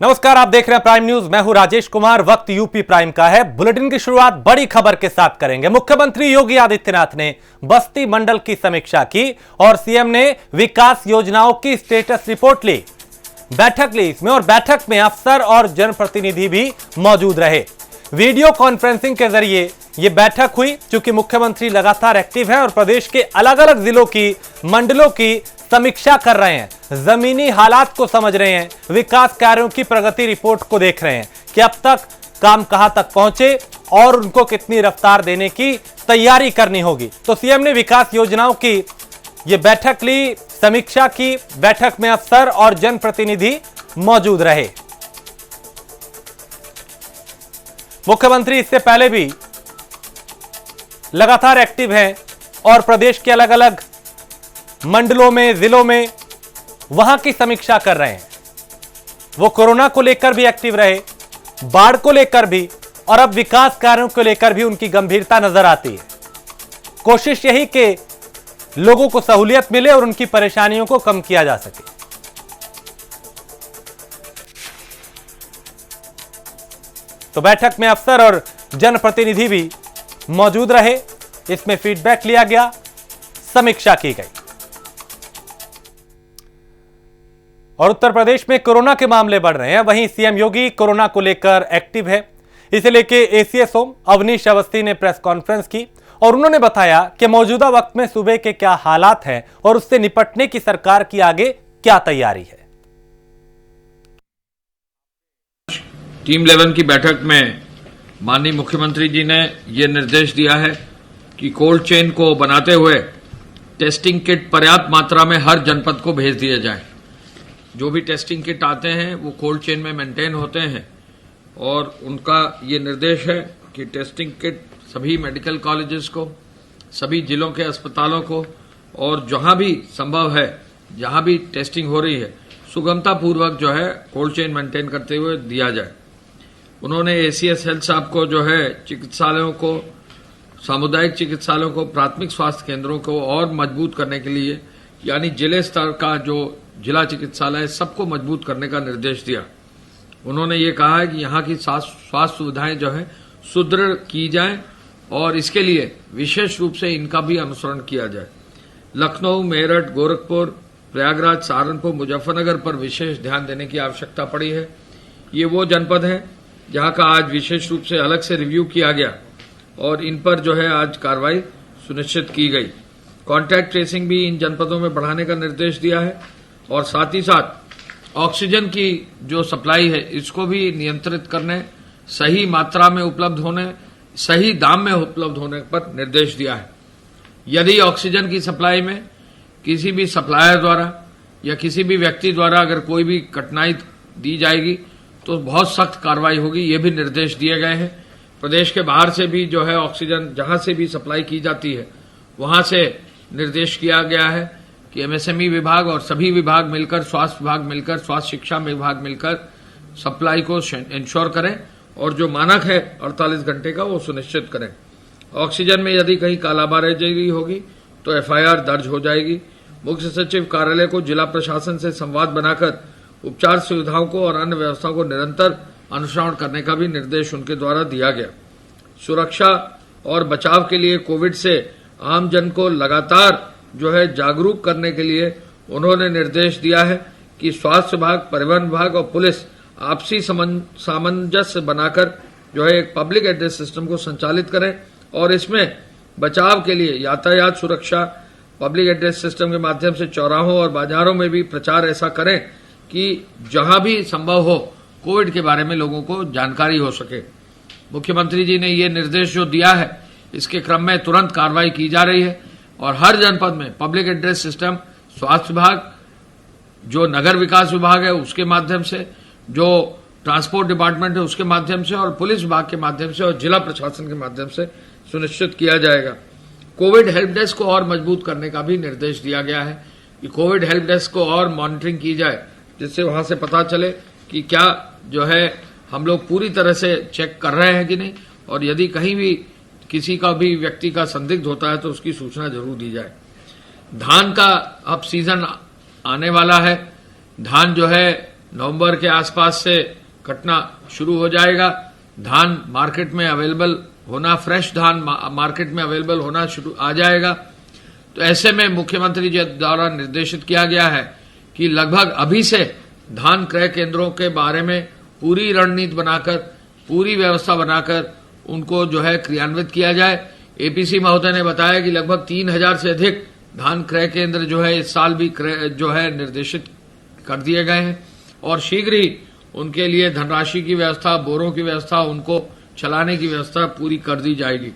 नमस्कार, आप देख रहे हैं प्राइम न्यूज। मैं हूं राजेश कुमार। वक्त यूपी प्राइम का है। बुलेटिन की शुरुआत बड़ी खबर के साथ करेंगे। मुख्यमंत्री योगी आदित्यनाथ ने बस्ती मंडल की समीक्षा की और सीएम ने विकास योजनाओं की स्टेटस रिपोर्ट ली, बैठक ली इसमें, और बैठक में अफसर और जनप्रतिनिधि भी मौजूद रहे। वीडियो कॉन्फ्रेंसिंग के जरिए यह बैठक हुई। चूंकि मुख्यमंत्री लगातार एक्टिव है और प्रदेश के अलग अलग जिलों की, मंडलों की समीक्षा कर रहे हैं, जमीनी हालात को समझ रहे हैं, विकास कार्यों की प्रगति रिपोर्ट को देख रहे हैं कि अब तक काम कहां तक पहुंचे और उनको कितनी रफ्तार देने की तैयारी करनी होगी। तो सीएम ने विकास योजनाओं की यह बैठक ली, समीक्षा की। बैठक में अफसर और जनप्रतिनिधि मौजूद रहे। मुख्यमंत्री इससे पहले भी लगातार एक्टिव हैं और प्रदेश के अलग अलग मंडलों में, जिलों में वहां की समीक्षा कर रहे हैं। वो कोरोना को लेकर भी एक्टिव रहे, बाढ़ को लेकर भी, और अब विकास कार्यों को लेकर भी उनकी गंभीरता नजर आती है। कोशिश यही कि लोगों को सहूलियत मिले और उनकी परेशानियों को कम किया जा सके। तो बैठक में अफसर और जनप्रतिनिधि भी मौजूद रहे। इसमें फीडबैक लिया गया, समीक्षा की गई। और उत्तर प्रदेश में कोरोना के मामले बढ़ रहे हैं। वहीं सीएम योगी कोरोना को लेकर एक्टिव है। इसे लेकर एसीएसओ अवनीश अवस्थी ने प्रेस कॉन्फ्रेंस की और उन्होंने बताया कि मौजूदा वक्त में सूबे के क्या हालात हैं और उससे निपटने की सरकार की आगे क्या तैयारी है। टीम 11 की बैठक में माननीय मुख्यमंत्री जी ने यह निर्देश दिया है कि कोल्ड चेन को बनाते हुए टेस्टिंग किट पर्याप्त मात्रा में हर जनपद को भेज दिए जाए। जो भी टेस्टिंग किट आते हैं वो कोल्ड चेन में मेंटेन होते हैं और उनका ये निर्देश है कि टेस्टिंग किट सभी मेडिकल कॉलेजेस को, सभी जिलों के अस्पतालों को, और जहां भी संभव है, जहां भी टेस्टिंग हो रही है, सुगमता पूर्वक जो है कोल्ड चेन मेंटेन करते हुए दिया जाए। उन्होंने एसीएस हेल्थ साहब को जो है चिकित्सालयों को, सामुदायिक चिकित्सालयों को, प्राथमिक स्वास्थ्य केंद्रों को और मजबूत करने के लिए, यानी जिले स्तर का जो जिला चिकित्सालय सबको मजबूत करने का निर्देश दिया। उन्होंने ये कहा है कि यहाँ की स्वास्थ्य सुविधाएं जो है सुदृढ़ की जाएं और इसके लिए विशेष रूप से इनका भी अनुसरण किया जाए। लखनऊ, मेरठ, गोरखपुर, प्रयागराज, सहारनपुर, मुजफ्फरनगर पर विशेष ध्यान देने की आवश्यकता पड़ी है। ये वो जनपद है जहाँ का आज विशेष रूप से अलग से रिव्यू किया गया और इन पर जो है आज कार्रवाई सुनिश्चित की गई। कॉन्टैक्ट ट्रेसिंग भी इन जनपदों में बढ़ाने का निर्देश दिया है और साथ ही साथ ऑक्सीजन की जो सप्लाई है इसको भी नियंत्रित करने, सही मात्रा में उपलब्ध होने, सही दाम में उपलब्ध होने पर निर्देश दिया है। यदि ऑक्सीजन की सप्लाई में किसी भी सप्लायर द्वारा या किसी भी व्यक्ति द्वारा अगर कोई भी कठिनाई दी जाएगी तो बहुत सख्त कार्रवाई होगी, ये भी निर्देश दिए गए हैं। प्रदेश के बाहर से भी जो है ऑक्सीजन जहां से भी सप्लाई की जाती है वहां से निर्देश किया गया है कि एमएसएमई विभाग और सभी विभाग मिलकर, स्वास्थ्य विभाग मिलकर, स्वास्थ्य शिक्षा विभाग मिलकर सप्लाई को इंश्योर करें और जो मानक है 48 घंटे का वो सुनिश्चित करें। ऑक्सीजन में यदि कहीं कालाबाजारी होगी तो एफआईआर दर्ज हो जाएगी। मुख्य सचिव कार्यालय को जिला प्रशासन से संवाद बनाकर उपचार सुविधाओं को और अन्य व्यवस्थाओं को निरंतर अनुश्रवण करने का भी निर्देश उनके द्वारा दिया गया। सुरक्षा और बचाव के लिए कोविड से आम जन को लगातार जो है जागरूक करने के लिए उन्होंने निर्देश दिया है कि स्वास्थ्य विभाग, परिवहन विभाग और पुलिस आपसी सामंजस्य बनाकर जो है एक पब्लिक एड्रेस सिस्टम को संचालित करें और इसमें बचाव के लिए यातायात सुरक्षा, पब्लिक एड्रेस सिस्टम के माध्यम से चौराहों और बाजारों में भी प्रचार ऐसा करें कि जहां भी संभव हो कोविड के बारे में लोगों को जानकारी हो सके। मुख्यमंत्री जी ने ये निर्देश जो दिया है इसके क्रम में तुरंत कार्रवाई की जा रही है और हर जनपद में पब्लिक एड्रेस सिस्टम, स्वास्थ्य विभाग, जो नगर विकास विभाग है उसके माध्यम से, जो ट्रांसपोर्ट डिपार्टमेंट है उसके माध्यम से और पुलिस विभाग के माध्यम से और जिला प्रशासन के माध्यम से सुनिश्चित किया जाएगा। कोविड हेल्प डेस्क को और मजबूत करने का भी निर्देश दिया गया है कि कोविड हेल्प डेस्क को और मॉनिटरिंग की जाए, जिससे वहां से पता चले कि क्या जो है हम लोग पूरी तरह से चेक कर रहे हैं कि नहीं, और यदि कहीं भी किसी का भी व्यक्ति का संदिग्ध होता है तो उसकी सूचना जरूर दी जाए। धान का अब सीजन आने वाला है। धान जो है नवंबर के आसपास से कटना शुरू हो जाएगा। धान मार्केट में अवेलेबल होना, फ्रेश धान मार्केट में अवेलेबल होना शुरू आ जाएगा। तो ऐसे में मुख्यमंत्री जी द्वारा निर्देशित किया गया है कि लगभग अभी से धान क्रय केंद्रों के बारे में पूरी रणनीति बनाकर, पूरी व्यवस्था बनाकर उनको जो है क्रियान्वित किया जाए। एपीसी महोदय ने बताया कि लगभग 3000 से अधिक धान क्रय केंद्र जो है इस साल भी जो है निर्देशित कर दिए गए हैं और शीघ्र ही उनके लिए धनराशि की व्यवस्था, बोरों की व्यवस्था, उनको चलाने की व्यवस्था पूरी कर दी जाएगी।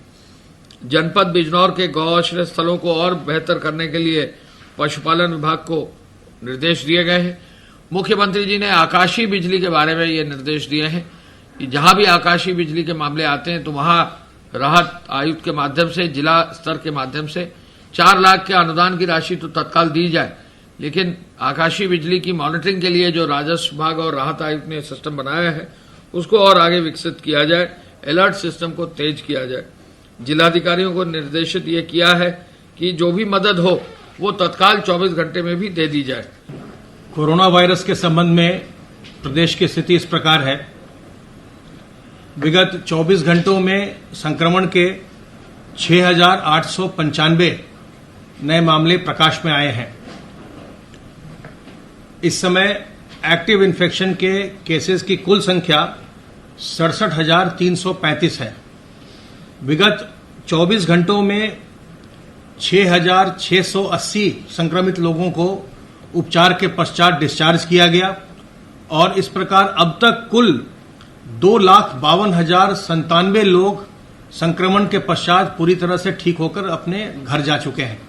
जनपद बिजनौर के गौआश्रय स्थलों को और बेहतर करने के लिए पशुपालन विभाग को निर्देश दिए गए हैं। मुख्यमंत्री जी ने आकाशीय बिजली के बारे में ये निर्देश दिए हैं कि जहां भी आकाशीय बिजली के मामले आते हैं तो वहां राहत आयुक्त के माध्यम से, जिला स्तर के माध्यम से 4 लाख के अनुदान की राशि तो तत्काल दी जाए, लेकिन आकाशीय बिजली की मॉनिटरिंग के लिए जो राजस्व विभाग और राहत आयुक्त ने सिस्टम बनाया है उसको और आगे विकसित किया जाए, अलर्ट सिस्टम को तेज किया जाए। जिलाधिकारियों को निर्देशित ये किया है कि जो भी मदद हो वो तत्काल 24 घंटे में भी दे दी जाए। कोरोना वायरस के संबंध में प्रदेश की स्थिति इस प्रकार है। विगत 24 घंटों में संक्रमण के 6,895 नए मामले प्रकाश में आए हैं। इस समय एक्टिव इन्फेक्शन के केसेस की कुल संख्या 67,335 है। विगत 24 घंटों में 6,680 संक्रमित लोगों को उपचार के पश्चात डिस्चार्ज किया गया और इस प्रकार अब तक कुल 2,52,097 लोग संक्रमण के पश्चात पूरी तरह से ठीक होकर अपने घर जा चुके हैं।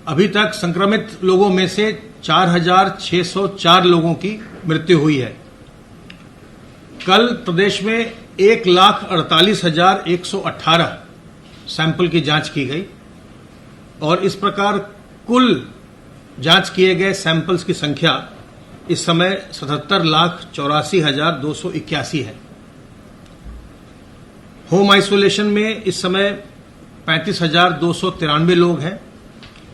अभी तक संक्रमित लोगों में से 4,604 लोगों की मृत्यु हुई है। कल प्रदेश में 1,48,118 सैंपल की जांच की गई और इस प्रकार कुल जांच किए गए सैंपल्स की संख्या इस समय 77,84,281 है। होम आइसोलेशन में इस समय 35,293 लोग हैं,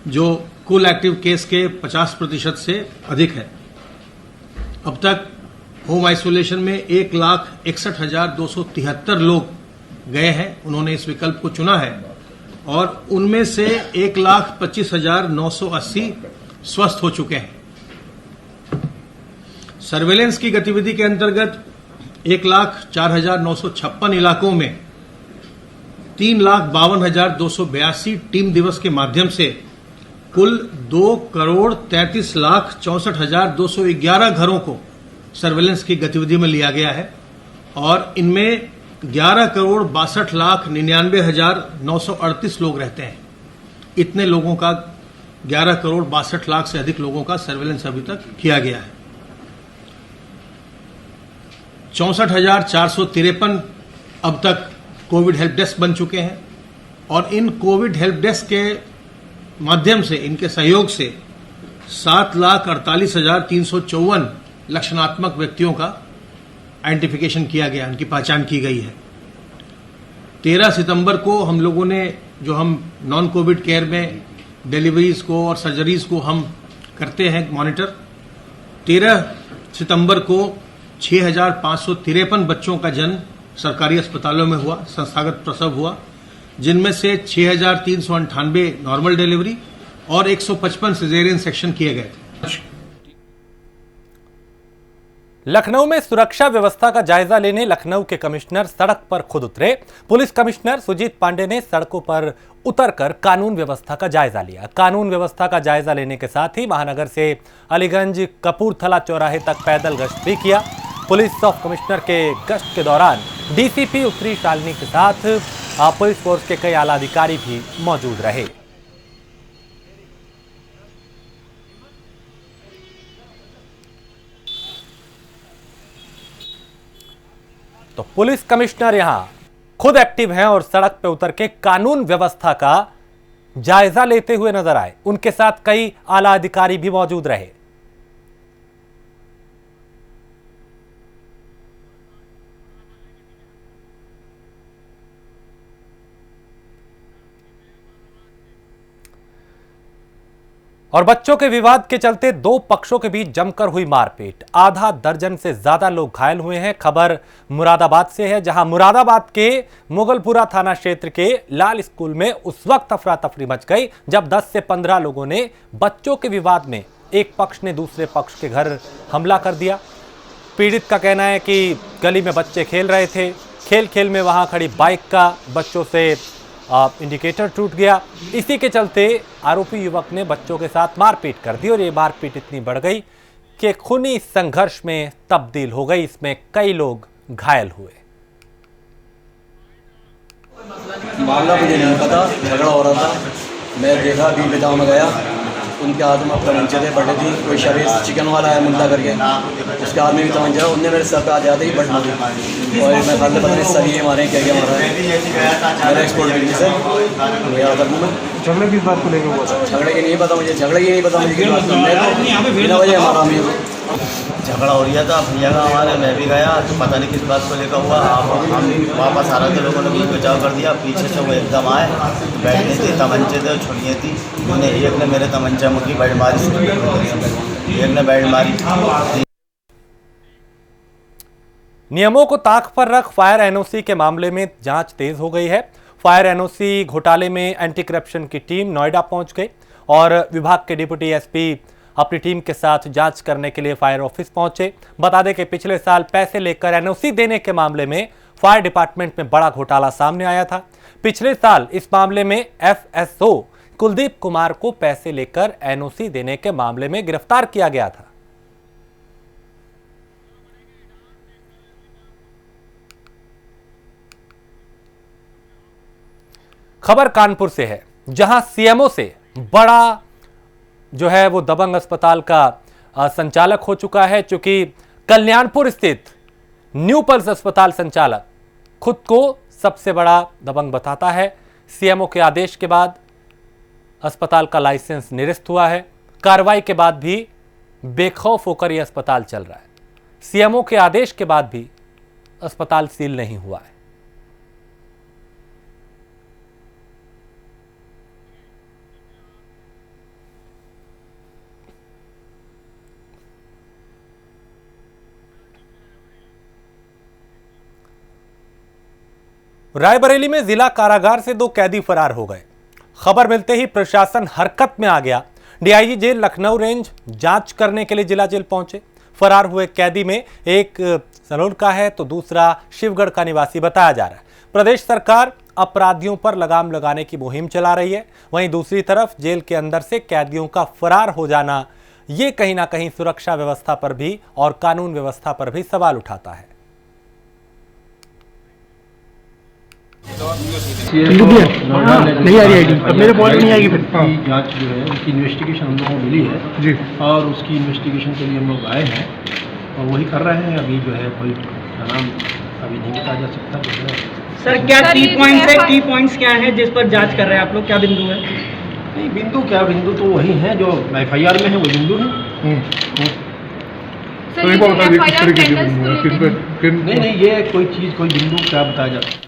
जो कुल एक्टिव केस के 50% से अधिक है। अब तक होम आइसोलेशन में 1,61,273 लोग गए हैं, उन्होंने इस विकल्प को चुना है और उनमें से 1,25,980 स्वस्थ हो चुके हैं। सर्वेलेंस की गतिविधि के अंतर्गत 1,04,956 इलाकों में 3,52,282 टीम दिवस के माध्यम से कुल 2,33,64,211 घरों को सर्वेलेंस की गतिविधि में लिया गया है और इनमें 11,62,99,938 लोग रहते हैं। इतने लोगों का 11,62,00,000 से अधिक लोगों का सर्वेलेंस अभी तक किया गया है। 64,453 अब तक कोविड हेल्प डेस्क बन चुके हैं और इन कोविड हेल्प डेस्क के माध्यम से, इनके सहयोग से 7,48,354 लक्षणात्मक व्यक्तियों का आइडेंटिफिकेशन किया गया, उनकी पहचान की गई है। 13 सितंबर को हम लोगों ने, जो हम नॉन कोविड केयर में डिलीवरीज को और सर्जरीज को हम करते हैं मॉनिटर, 13 सितंबर को 6,553 बच्चों का जन्म सरकारी अस्पतालों में हुआ, संस्थागत प्रसव हुआ, जिनमें से 6,398 नॉर्मल डिलीवरी और 155 सिजेरियन सेक्शन किए गए थे। लखनऊ में सुरक्षा व्यवस्था का जायजा लेने लखनऊ के कमिश्नर सड़क पर खुद उतरे। पुलिस कमिश्नर सुजीत पांडे ने सड़कों पर उतरकर कानून व्यवस्था का जायजा लिया। कानून व्यवस्था का जायजा लेने के साथ ही महानगर से अलीगंज कपूरथला चौराहे तक पैदल गश्त भी किया। पुलिस सब कमिश्नर के गश्त के दौरान डीसीपी उत्तरी शालिनी के साथ पुलिस फोर्स के कई आला अधिकारी भी मौजूद रहे। तो पुलिस कमिश्नर यहां खुद एक्टिव हैं और सड़क पे उतर के कानून व्यवस्था का जायजा लेते हुए नजर आए। उनके साथ कई आला अधिकारी भी मौजूद रहे। और बच्चों के विवाद के चलते दो पक्षों के बीच जमकर हुई मारपीट, आधा दर्जन से ज्यादा लोग घायल हुए हैं। खबर मुरादाबाद से है, जहां मुरादाबाद के मुगलपुरा थाना क्षेत्र के लाल स्कूल में उस वक्त अफरा तफरी मच गई जब 10 से 15 लोगों ने बच्चों के विवाद में एक पक्ष ने दूसरे पक्ष के घर हमला कर दिया। पीड़ित का कहना है कि गली में बच्चे खेल रहे थे, खेल खेल में वहां खड़ी बाइक का बच्चों से इंडिकेटर टूट गया। इसी के चलते आरोपी युवक ने बच्चों के साथ मारपीट कर दी और ये मारपीट इतनी बढ़ गई कि खूनी संघर्ष में तब्दील हो गई। इसमें कई लोग घायल हुए। मामला मुझे नहीं पता, झगड़ा हो रहा था, मैं देखा बीच बचाव में गया, उनके हाथ में तमंचे थे, बड़े थी, कोई शरीर चिकन वाला है मुंडा करके, उसके हाथ में भी तमंचा, उनने मेरे सर पे आ जाते ही बट मारी और मैं खाते पता नहीं सर ये मारे क्या मारा है। मेरा एक्सपोर्ट बिजनेस है, मेरा झगड़े किस बात को लेकर हुआ था? झगड़े की नहीं पता मुझे, झगड़े की नहीं पता मुझे किस बात को, बिना वजह हमारा झगड़ा हो रहा था भैया का हमारे, मैं भी गया तो पता नहीं किस बात को लेकर हुआ। हम वापस आ रहे थे, लोगों ने भी बचाव कर दिया, पीछे से वो एकदम आए, बैठने थे, तमंचे थे, छुड़ियाँ थी, उन्होंने एक ने मेरे तमंचा मुखी बैठ मारी, एक ने बैठ मारी। नियमों को ताक पर रख फायर एनओसी के मामले में जांच तेज हो गई है। फायर एनओसी घोटाले में एंटी करप्शन की टीम नोएडा पहुंच गई और विभाग के डिप्टी एसपी अपनी टीम के साथ जांच करने के लिए फायर ऑफिस पहुंचे। बता दें कि पिछले साल पैसे लेकर एनओसी देने के मामले में फायर डिपार्टमेंट में बड़ा घोटाला सामने आया था। पिछले साल इस मामले में एफएसओ कुलदीप कुमार को पैसे लेकर एनओसी देने के मामले में गिरफ्तार किया गया था। खबर कानपुर से है, जहां सीएमओ से बड़ा जो है वो दबंग अस्पताल का संचालक हो चुका है। चूंकि कल्याणपुर स्थित न्यू पल्स अस्पताल संचालक खुद को सबसे बड़ा दबंग बताता है। सीएमओ के आदेश के बाद अस्पताल का लाइसेंस निरस्त हुआ है। कार्रवाई के बाद भी बेखौफ होकर यह अस्पताल चल रहा है। सीएमओ के आदेश के बाद भी अस्पताल सील नहीं हुआ है। रायबरेली में जिला कारागार से दो कैदी फरार हो गए। खबर मिलते ही प्रशासन हरकत में आ गया। डीआईजी जेल लखनऊ रेंज जांच करने के लिए जिला जेल पहुंचे। फरार हुए कैदी में एक सनोर का है तो दूसरा शिवगढ़ का निवासी बताया जा रहा है। प्रदेश सरकार अपराधियों पर लगाम लगाने की मुहिम चला रही है, वहीं दूसरी तरफ जेल के अंदर से कैदियों का फरार हो जाना ये कहीं ना कहीं सुरक्षा व्यवस्था पर भी और कानून व्यवस्था पर भी सवाल उठाता है। नहीं आ रही आईडी, अब मेरे पॉइंट नहीं आएगी फिर। जांच जो है उसकी इन्वेस्टिगेशन हम लोगों को मिली है जी, और उसकी इन्वेस्टिगेशन के लिए हम लोग आए हैं और वही कर रहे हैं। अभी जो है कोई नाम अभी नहीं बताया जा सकता जो है। सर क्या की पॉइंट्स है, की पॉइंट्स क्या है जिस पर जांच कर रहे हैं आप लोग, क्या बिंदु है? नहीं बिंदु क्या, बिंदु तो वही है जो एफआईआर में है, वो बिंदु है। नहीं ये कोई चीज कोई बिंदु क्या बताया जा सकता।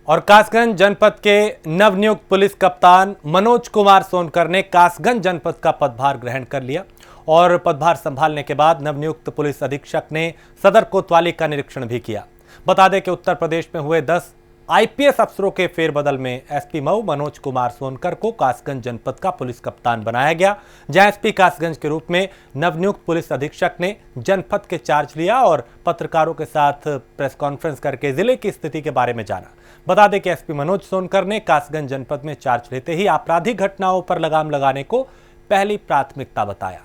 और कासगंज जनपद के नवनियुक्त पुलिस कप्तान मनोज कुमार सोनकर ने कासगंज जनपद का पदभार ग्रहण कर लिया और पदभार संभालने के बाद नवनियुक्त पुलिस अधीक्षक ने सदर कोतवाली का निरीक्षण भी किया। बता दें कि उत्तर प्रदेश में हुए 10 आईपीएस अफसरों के फेरबदल में एसपी मऊ मनोज कुमार सोनकर को कासगंज जनपद का पुलिस कप्तान बनाया गया, जहां एसपी कासगंज के रूप में नवनियुक्त पुलिस अधीक्षक ने जनपद के चार्ज लिया और पत्रकारों के साथ प्रेस कॉन्फ्रेंस करके जिले की स्थिति के बारे में जाना। बता दें कि एसपी मनोज सोनकर ने कासगंज जनपद में चार्ज लेते ही आपराधिक घटनाओं पर लगाम लगाने को पहली प्राथमिकता बताया।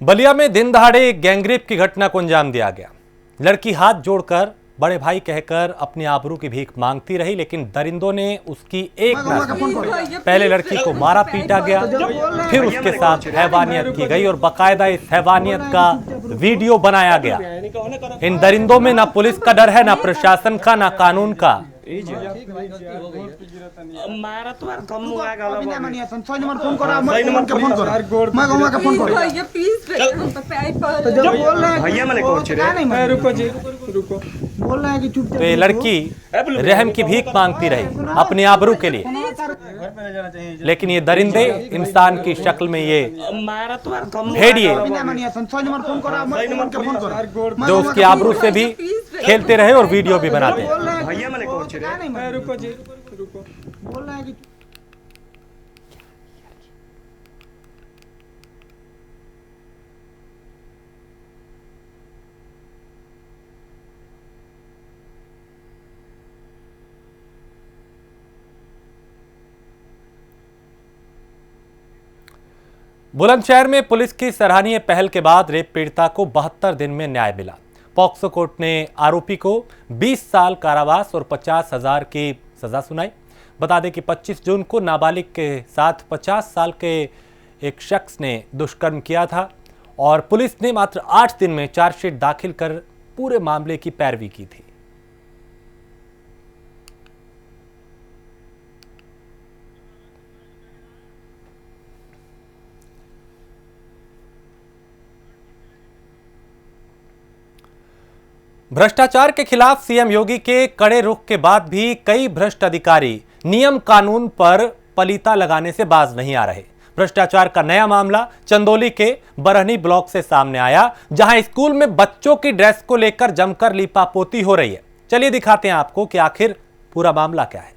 बलिया में दिन दहाड़े गैंगरेप की घटना को अंजाम दिया गया। लड़की हाथ जोड़कर बड़े भाई कहकर अपनी आबरू की भीख मांगती रही, लेकिन दरिंदों ने उसकी एक न पहले लड़की को मारा पीटा गया, फिर उसके साथ हैवानियत की गई और बाकायदा इस हैवानियत का वीडियो बनाया गया। इन दरिंदों में ना पुलिस का डर है, ना प्रशासन का, ना कानून का। मारा तो यार कम हुआ गाला बिना मानिया संसोई नंबर फोन करा मैं के फोन कर मैं कहूंगा के फोन कर भैया प्लीज हम तो पैर पर तो जब बोल रहे हैं भैया मैंने कौन छे नहीं रुको जी रुको बोल रहे हैं कि चुप तो ये लड़की रहम की भीख मांगती रही अपनी आबरू के लिए, लेकिन ये दरिंदे इंसान की शक्ल में ये मारा तो यार कम भेड़िए बिना मानिया संसोई नंबर फोन करा मैं के फोन कर जो उसकी आबरू से भी खेलते रहे और वीडियो भी बनाते हैं। भैया मैंने कौन छे नहीं रुको जी रुको बोल रहे हैं कि बुलंदशहर में पुलिस की सराहनीय पहल के बाद रेप पीड़िता को 72 दिन में न्याय मिला। पॉक्सो कोर्ट ने आरोपी को 20 साल कारावास और 50,000 की सजा सुनाई। बता दें कि 25 जून को नाबालिग के साथ 50 साल के एक शख्स ने दुष्कर्म किया था और पुलिस ने मात्र 8 दिन में चार्जशीट दाखिल कर पूरे मामले की पैरवी की थी। भ्रष्टाचार के खिलाफ सीएम योगी के कड़े रुख के बाद भी कई भ्रष्ट अधिकारी नियम कानून पर पलीता लगाने से बाज नहीं आ रहे। भ्रष्टाचार का नया मामला चंदौली के बरहनी ब्लॉक से सामने आया, जहां स्कूल में बच्चों की ड्रेस को लेकर जमकर लीपापोती हो रही है। चलिए दिखाते हैं आपको कि आखिर पूरा मामला क्या है।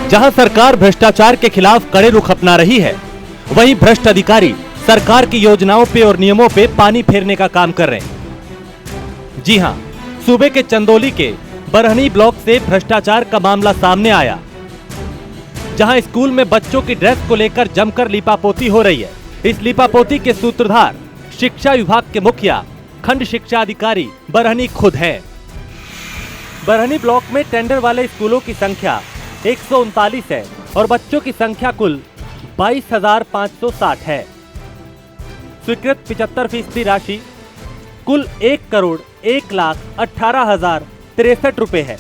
जहां सरकार भ्रष्टाचार के खिलाफ कड़े रुख अपना रही है, वहीं भ्रष्ट अधिकारी सरकार की योजनाओं पे और नियमों पे पानी फेरने का काम कर रहे हैं। जी हां, सूबे के चंदौली के बरहनी ब्लॉक से भ्रष्टाचार का मामला सामने आया, जहां स्कूल में बच्चों की ड्रेस को लेकर जमकर लीपापोती हो रही है। इस लीपापोती के सूत्रधार शिक्षा विभाग के मुखिया खंड शिक्षा अधिकारी बरहनी खुद है। बरहनी ब्लॉक में टेंडर वाले स्कूलों की संख्या 139 है और बच्चों की संख्या कुल 22,560 है। स्वीकृत 75% राशि कुल 1,01,18,063 रुपए है।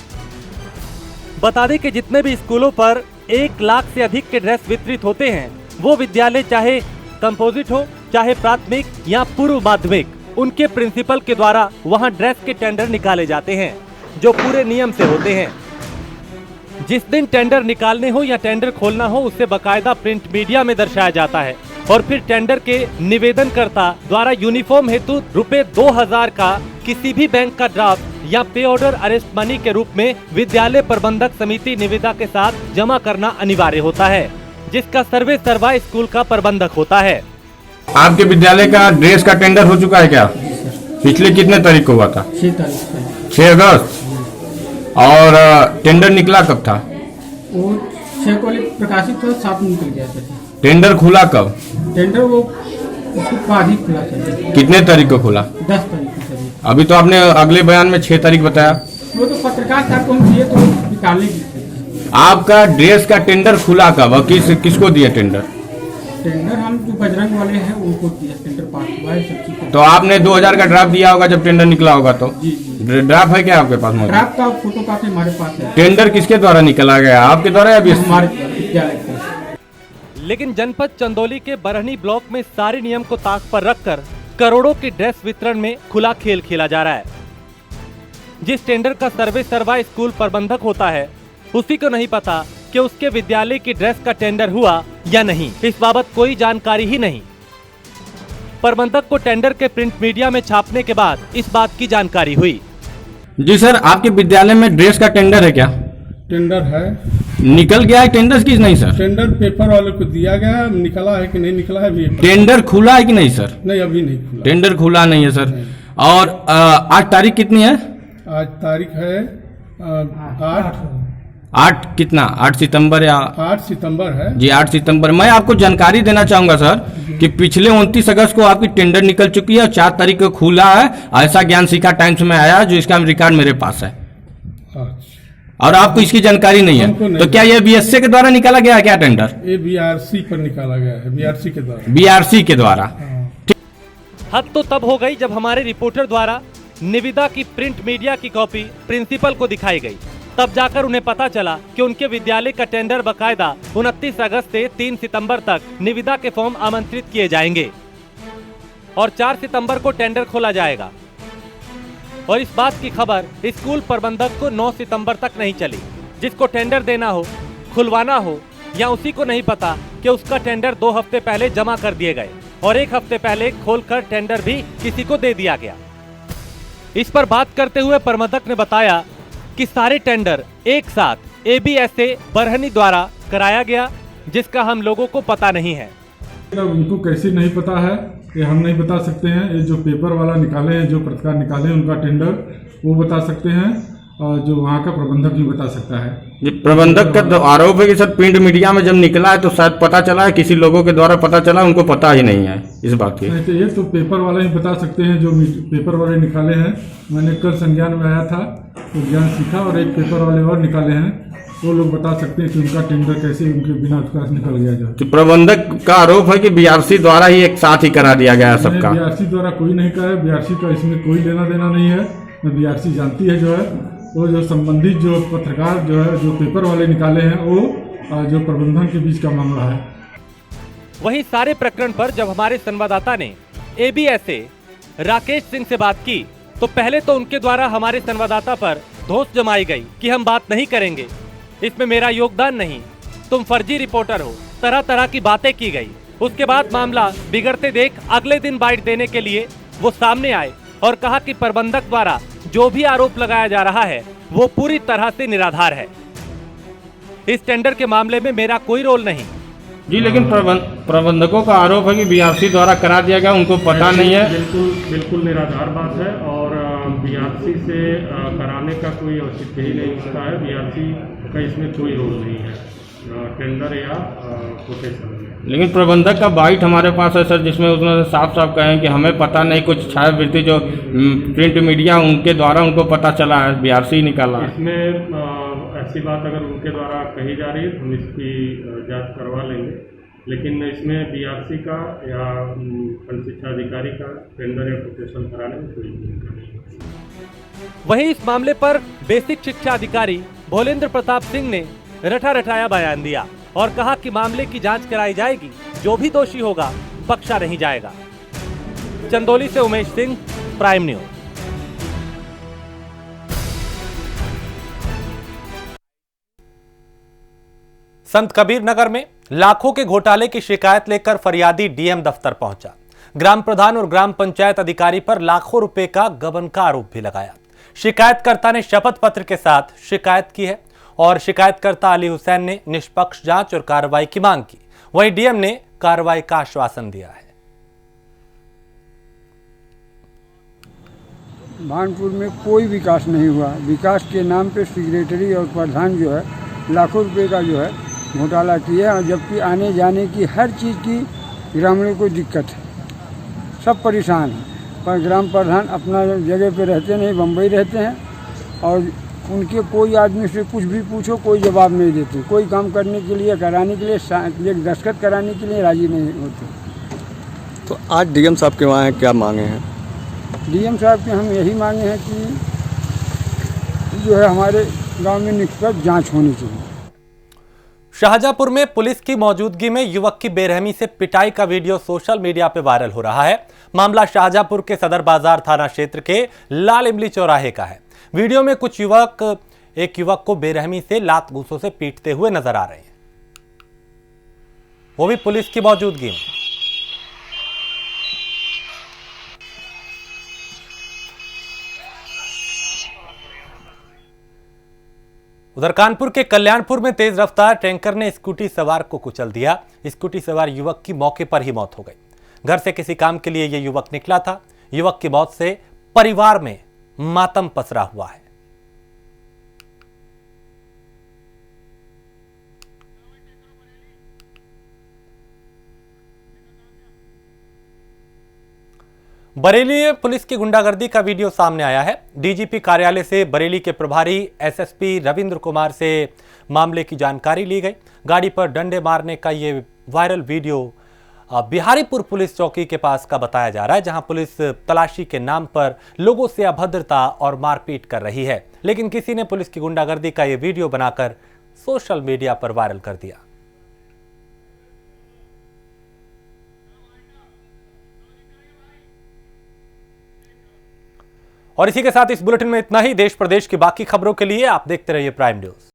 बता दें कि जितने भी स्कूलों पर 1 लाख से अधिक के ड्रेस वितरित होते हैं, वो विद्यालय चाहे कंपोजिट हो, चाहे प्राथमिक या पूर्व माध्यमिक, उनके प्रिंसिपल के द्वारा वहां ड्रेस के टेंडर निकाले जाते हैं, जो पूरे नियम से होते हैं। जिस दिन टेंडर निकालने हो या टेंडर खोलना हो, उसे बकायदा प्रिंट मीडिया में दर्शाया जाता है और फिर टेंडर के निवेदनकर्ता द्वारा यूनिफॉर्म हेतु रुपए 2,000 का किसी भी बैंक का ड्राफ्ट या पे ऑर्डर अरेस्ट मनी के रूप में विद्यालय प्रबंधक समिति निविदा के साथ जमा करना अनिवार्य होता है, जिसका सर्वे सर्वा स्कूल का प्रबंधक होता है। आपके विद्यालय का ड्रेस का टेंडर हो चुका है क्या? पिछले कितने तारीख को हुआ था? 6 अगस्त। और टेंडर निकला कब था? वो 6 को प्रकाशित था, 7 में निकल गया था। टेंडर खुला कब? टेंडर वो उसके बाद ही खुला था। कितने तारीख को खुला? 10 तारीख को। अभी तो आपने अगले बयान में 6 तारीख बताया। वो तो पत्रकार साहब को हम दिए तो निकालने की। आपका ड्रेस का टेंडर खुला कब और किसको दिया टेंडर? टेंडर हम जो बजरंग वाले हैं उनको दिया, टेंडर पास हुआ है सब चीज। तो आपने 2,000 का ड्राफ्ट दिया होगा जब टेंडर निकला होगा तो? जी। ड्राफ्ट है क्या आपके पास? ड्राफ्ट का फोटो कापी हमारे पास है। टेंडर किसके द्वारा निकला गया, आपके द्वारा या हमारे विद्यालय का? लेकिन जनपद चंदौली के बरहनी ब्लॉक में सारे नियम को ताक पर रखकर करोड़ों की ड्रेस वितरण में खुला खेल खेला जा रहा है। जिस टेंडर का सर्वे सर्वा स्कूल प्रबंधक होता है, उसी को नहीं पता कि उसके विद्यालय की ड्रेस का टेंडर हुआ या नहीं। इस बाबत कोई जानकारी ही नहीं। प्रबंधक को टेंडर के प्रिंट मीडिया में छापने के बाद इस बात की जानकारी हुई। जी सर, आपके विद्यालय में ड्रेस का टेंडर है क्या? टेंडर है। निकल गया है टेंडर की नहीं सर? टेंडर पेपर वाले को दिया गया, निकला है कि नहीं निकला है अभी? टेंडर खुला है कि नहीं सर? नहीं, अभी नहीं खुला। टेंडर खुला नहीं है सर। और आज तारीख कितनी है? आज तारीख है 8 कितना? 8 सितंबर या 8 सितंबर है जी, 8 सितंबर। मैं आपको जानकारी देना चाहूंगा सर कि पिछले 29 अगस्त को आपकी टेंडर निकल चुकी है और 4 तारीख को खुला है। ऐसा ज्ञान सिक्का टाइम्स में आया, जो इसका रिकॉर्ड मेरे पास है। और आपको इसकी जानकारी नहीं है? तो क्या ये बीएससी के द्वारा निकाला गया है क्या टेंडर? ये बीआरसी पर निकाला गया है, बीआरसी के द्वारा। बीआरसी के द्वारा। हद तो तब हो गई जब हमारे रिपोर्टर द्वारा निविदा की प्रिंट मीडिया की कॉपी प्रिंसिपल को दिखाई गई। तब जाकर उन्हें पता चला कि उनके विद्यालय का टेंडर बकायदा 29 अगस्त से 3 सितंबर तक निविदा के फॉर्म आमंत्रित किए जाएंगे और 4 सितंबर को टेंडर खोला जाएगा। और इस बात की खबर स्कूल प्रबंधक को 9 सितंबर तक नहीं चली। जिसको टेंडर देना हो, खुलवाना हो, या उसी को नहीं पता कि उसका टेंडर 2 हफ्ते पहले जमा कर दिए गए और 1 हफ्ते पहले खोलकर टेंडर भी किसी को दे दिया गया। इस पर बात करते हुए प्रबंधक ने बताया कि सारे टेंडर एक साथ ABSA बरहनी द्वारा कराया गया, जिसका हम लोगों को पता नहीं है। उनको कैसे नहीं पता है ये हम नहीं बता सकते हैं। ये जो पेपर वाला निकाले हैं, जो पत्रकार निकाले हैं, उनका टेंडर वो बता सकते हैं और जो वहाँ का प्रबंधक ही बता सकता है। ये प्रबंधक का तो आरोप है कि सर प्रिंट मीडिया में जब निकला है तो शायद पता चला है, किसी लोगों के द्वारा पता चला, उनको पता ही नहीं है इस बात की। तो ये तो पेपर वाले ही बता सकते हैं, जो पेपर वाले निकाले हैं। मैंने कल संज्ञान में आया था तो ज्ञान सीखा और एक पेपर वाले और निकाले हैं, वो लोग बता सकते हैं कि उनका टेंडर कैसे उनके बिना उसका निकल गया। जो तो प्रबंधक का आरोप है कि BRC द्वारा ही एक साथ ही करा दिया गया है सबका। BRC द्वारा कोई नहीं करा है, BRC का इसमें कोई लेना देना नहीं है। BRC जानती है जो है वो जो संबंधित जो पत्रकार जो है जो पेपर वाले निकाले हैं वो जो प्रबंधन के बीच का मामला है। वहीं सारे प्रकरण पर जब हमारे संवाददाता ने ABSA राकेश सिंह से बात की तो पहले तो उनके द्वारा हमारे संवाददाता पर धोस जमाई गई कि हम बात नहीं करेंगे, इसमें मेरा योगदान नहीं, तुम फर्जी रिपोर्टर हो, तरह तरह की बातें की गई। उसके बाद मामला बिगड़ते देख अगले दिन बाइट देने के लिए वो सामने आए और कहा कि प्रबंधक द्वारा जो भी आरोप लगाया जा रहा है वो पूरी तरह से निराधार है। इस टेंडर के मामले में मेरा कोई रोल नहीं। जी, लेकिन प्रबंधकों का आरोप है कि BRC द्वारा करा दिया गया, उनको पता नहीं है। बिल्कुल निराधार बात है और BRC से कराने का कोई औचित्य ही नहीं होता है। BRC का इसमें कोई रोल नहीं है टेंडर या कोटेशन में। लेकिन प्रबंधक का बाइट हमारे पास है सर, जिसमें उसने साफ साफ कहे कि हमें पता नहीं, कुछ छायावृत्ति जो प्रिंट मीडिया उनके द्वारा उनको पता चला है, BRC निकाला है। इसमें ऐसी बात अगर उनके द्वारा कही जा रही है तो हम इसकी जांच करवा लेंगे, लेकिन इसमें BRC का या खंड शिक्षा अधिकारी का टेंडर या कोटेशन कराने में कोई भूमिका नहीं है। वहीं इस मामले पर बेसिक शिक्षा अधिकारी भोलेंद्र प्रताप सिंह ने रटा रटाया बयान दिया और कहा कि मामले की जांच कराई जाएगी, जो भी दोषी होगा बख्शा नहीं जाएगा। चंदौली से उमेश सिंह, प्राइम न्यूज। संत कबीर नगर में लाखों के घोटाले की शिकायत लेकर फरियादी DM दफ्तर पहुंचा। ग्राम प्रधान और ग्राम पंचायत अधिकारी पर लाखों रुपए का गबन का आरोप भी लगाया। शिकायतकर्ता ने शपथ पत्र के साथ शिकायत की है और शिकायतकर्ता अली हुसैन ने निष्पक्ष जांच और कार्रवाई की मांग की। वहीं DM ने कार्रवाई का आश्वासन दिया है। भानपुर में कोई विकास नहीं हुआ। विकास के नाम पे सेक्रेटरी और प्रधान जो है लाखों रुपए का जो है घोटाला किया, और जबकि आने जाने की हर चीज़ की ग्रामीणों को दिक्कत है, सब परेशान हैं। पर ग्राम प्रधान अपना जगह पे रहते नहीं, बम्बई रहते हैं, और उनके कोई आदमी से कुछ भी पूछो कोई जवाब नहीं देते। कोई काम करने के लिए, कराने के लिए, दस्तखत कराने के लिए राजी नहीं होते। तो आज DM साहब के वहाँ क्या मांगे हैं? DM साहब के हम यही मांगे हैं कि जो है हमारे गांव में निष्पक्ष जांच होनी चाहिए। शाहजहांपुर में पुलिस की मौजूदगी में युवक की बेरहमी से पिटाई का वीडियो सोशल मीडिया पर वायरल हो रहा है। मामला शाहजहांपुर के सदर बाजार थाना क्षेत्र के लाल इमली चौराहे का है। वीडियो में कुछ युवक एक युवक को बेरहमी से लात घूंसों से पीटते हुए नजर आ रहे हैं, वो भी पुलिस की मौजूदगी में। उधर कानपुर के कल्याणपुर में तेज रफ्तार टैंकर ने स्कूटी सवार को कुचल दिया। स्कूटी सवार युवक की मौके पर ही मौत हो गई। घर से किसी काम के लिए यह युवक निकला था। युवक की मौत से परिवार में मातम पसरा हुआ है। बरेली में पुलिस की गुंडागर्दी का वीडियो सामने आया है। डीजीपी कार्यालय से बरेली के प्रभारी एसएसपी रविंद्र कुमार से मामले की जानकारी ली गई। गाड़ी पर डंडे मारने का ये वायरल वीडियो बिहारीपुर पुलिस चौकी के पास का बताया जा रहा है, जहां पुलिस तलाशी के नाम पर लोगों से अभद्रता और मारपीट कर रही है। लेकिन किसी ने पुलिस की गुंडागर्दी का यह वीडियो बनाकर सोशल मीडिया पर वायरल कर दिया। और इसी के साथ इस बुलेटिन में इतना ही। देश प्रदेश की बाकी खबरों के लिए आप देखते रहिए प्राइम न्यूज।